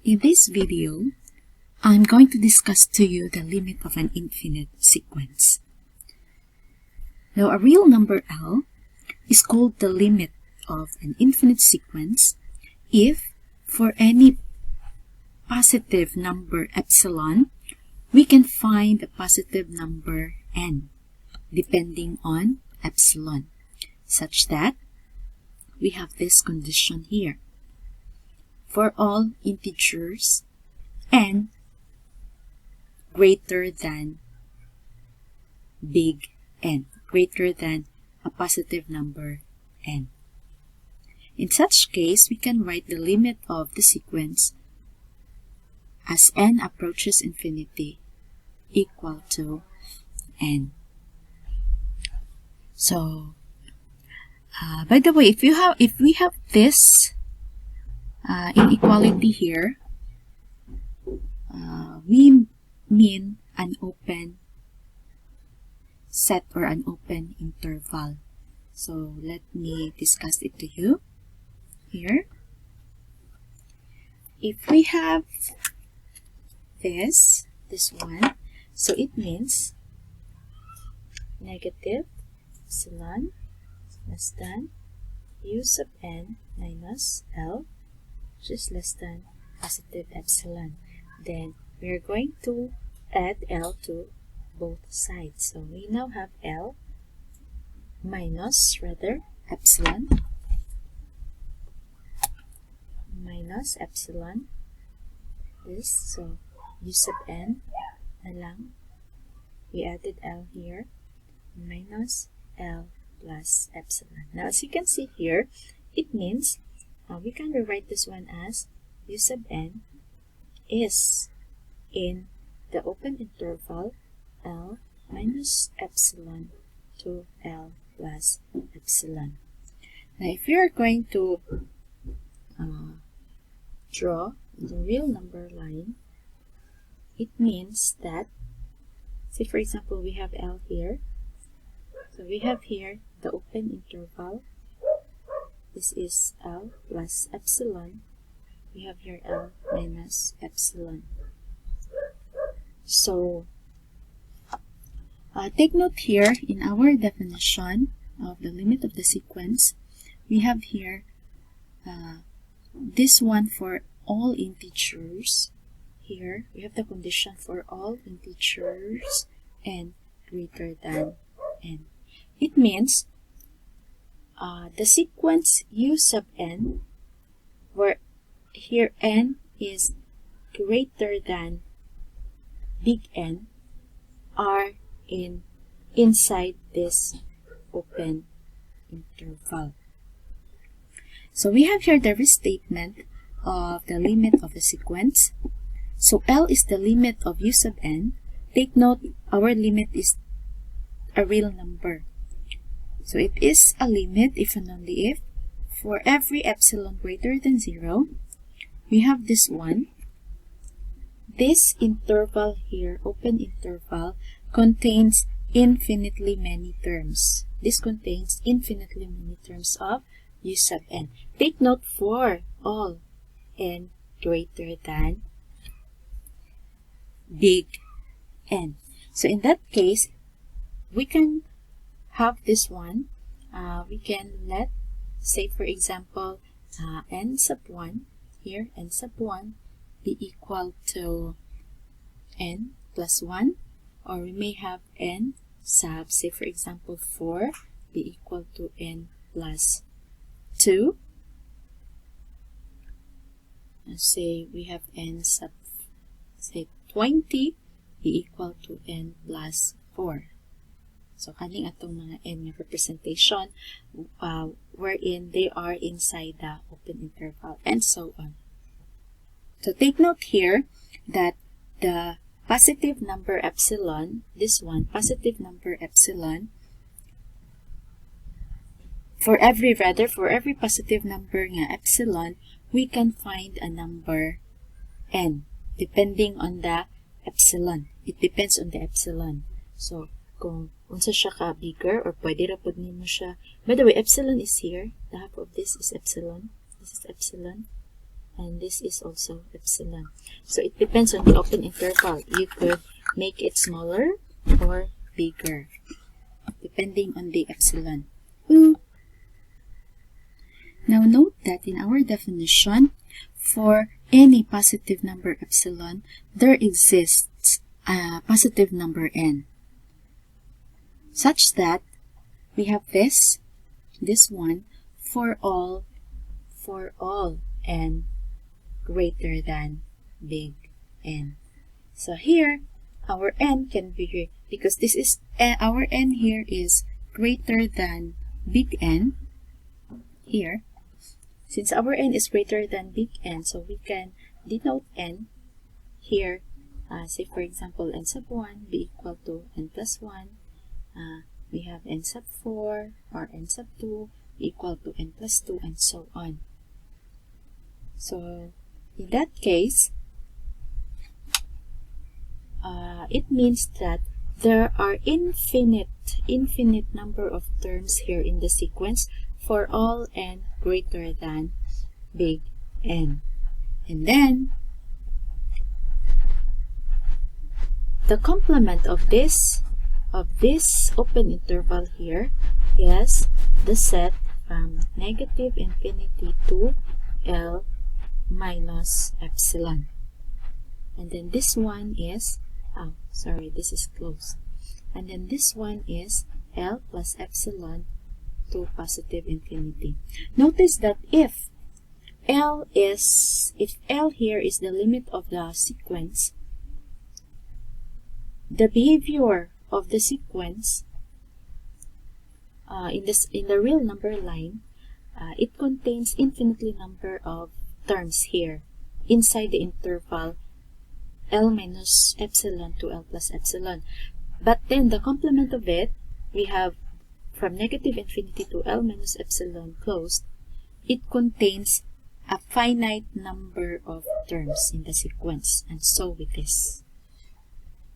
In this video, I'm going to discuss to you the limit of an infinite sequence. Now, a real number L is called the limit of an infinite sequence if, for any positive number epsilon, we can find a positive number n, depending on epsilon, such that we have this condition here. For all integers n greater than big N, greater than a positive number n. In such case, we can write the limit of the sequence as n approaches infinity equal to n. So, by the way, if we have this inequality here, we mean an open set or an open interval. So let me discuss it to you here. If we have this one, so it means negative epsilon less than u sub n minus L, which is less than positive epsilon. Then we are going to add L to both sides. So we now have L minus epsilon minus epsilon. This, so u sub n na lang. We added L here minus L plus epsilon. Now, as you can see here, it means we can rewrite this one as u sub n is in the open interval L minus epsilon to L plus epsilon. Now, if you are going to draw the real number line, it means that, say for example, we have L here. So we have here the open interval. This is L plus epsilon. We have here L minus epsilon. So, take note here in our definition of the limit of the sequence, we have here this one for all integers. Here, we have the condition for all integers n greater than n. It means the sequence u sub n, where here n is greater than big N, are inside this open interval. So we have here the restatement of the limit of the sequence. So L is the limit of u sub n. Take note, our limit is a real number. So it is a limit if and only if for every epsilon greater than 0, we have this one. This interval here, open interval, contains infinitely many terms. This contains infinitely many terms of u sub n. Take note for all n greater than big N. So in that case, we can have this one. We can let, say for example, n sub 1, here n sub 1 be equal to n plus 1, or we may have n sub, say for example 4 be equal to n plus 2. Say we have n sub, say 20 be equal to n plus 4. So kaning atong mga n representation wherein they are inside the open interval, and so on. So take note here that the positive number epsilon, this one, positive number epsilon, for every positive number nga epsilon, we can find a number n, depending on the epsilon. It depends on the epsilon. So, kung unsa siya ka bigger, or pwede ra pud nimo siya. By the way, epsilon is here. The half of this is epsilon. This is epsilon. and this is also epsilon. So it depends on the open interval. You could make it smaller or bigger, depending on the epsilon. Ooh. Now note that in our definition, for any positive number epsilon, there exists a positive number n, such that we have this one for all n greater than big N. So here, our n can be, because this is our n here is greater than big N here. Since our n is greater than big N, so we can denote n here. Say for example, n sub 1 be equal to n plus 1. We have n sub 4 or n sub 2 equal to n plus 2, and so on. So in that case, it means that there are infinite number of terms here in the sequence for all n greater than big N. And then the complement of this open interval here is the set from negative infinity to L minus epsilon. And then this one is, oh sorry, this is closed. And then this one is L plus epsilon to positive infinity. Notice that if L here is the limit of the sequence, the behavior of the sequence in the real number line, it contains infinitely number of terms here inside the interval L minus epsilon to L plus epsilon. But then the complement of it, we have from negative infinity to L minus epsilon closed, it contains a finite number of terms in the sequence, and so it is.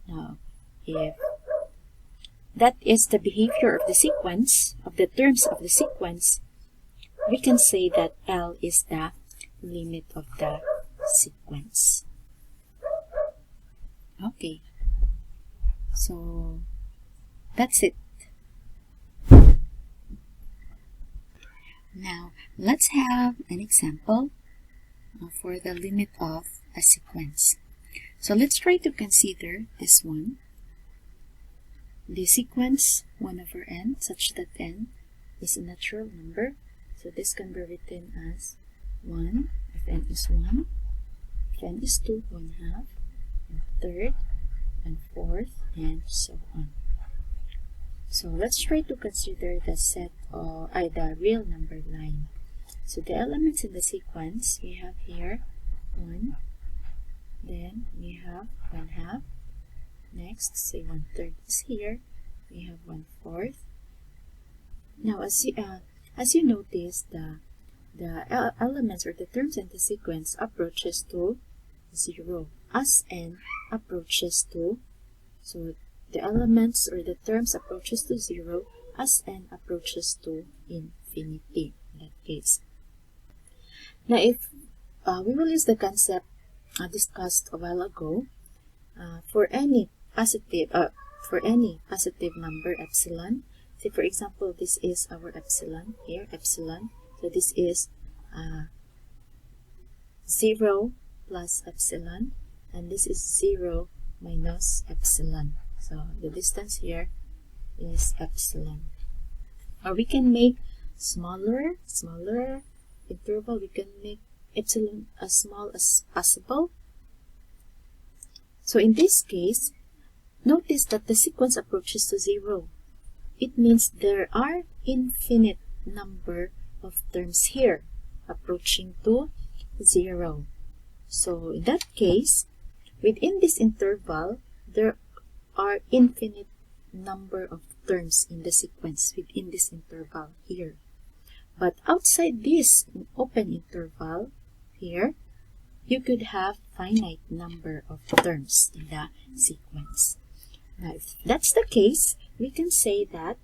Now, if that is the behavior of the sequence, of the terms of the sequence, we can say that L is the limit of the sequence. Okay, so that's it. Now, let's have an example for the limit of a sequence. So let's try to consider this one. The sequence 1 over n, such that n is a natural number. So this can be written as 1 if n is 1, if n is 2, 1/2, and third, and fourth, and so on. So let's try to consider the set of the real number line. So the elements in the sequence, we have here 1, then we have 1/2, next say 1/3 is here, we have 1/4. Now as you notice, the elements or the terms in the sequence approaches to 0 as n approaches to, so the elements or the terms approaches to 0 as n approaches to infinity in that case. Now if we will use the concept discussed a while ago, for any positive number epsilon, say for example this is our epsilon here, epsilon, so this is 0 plus epsilon, and this is 0 minus epsilon. So the distance here is epsilon. Or we can make smaller interval. We can make epsilon as small as possible. So in this case, notice that the sequence approaches to 0. It means there are infinite number of terms here approaching to 0. So in that case, within this interval, there are infinite number of terms in the sequence within this interval here. But outside this open interval here, you could have finite number of terms in the sequence. Now, if that's the case, we can say that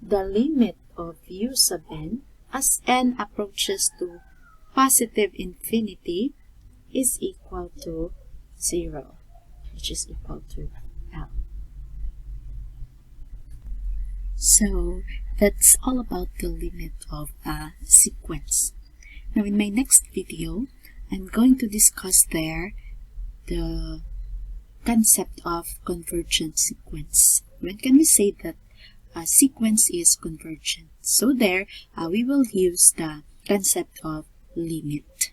the limit of u sub n as n approaches to positive infinity is equal to 0, which is equal to L. So that's all about the limit of a sequence. Now in my next video, I'm going to discuss there the concept of convergent sequence. When can we say that a sequence is convergent? So there, we will use the concept of limit.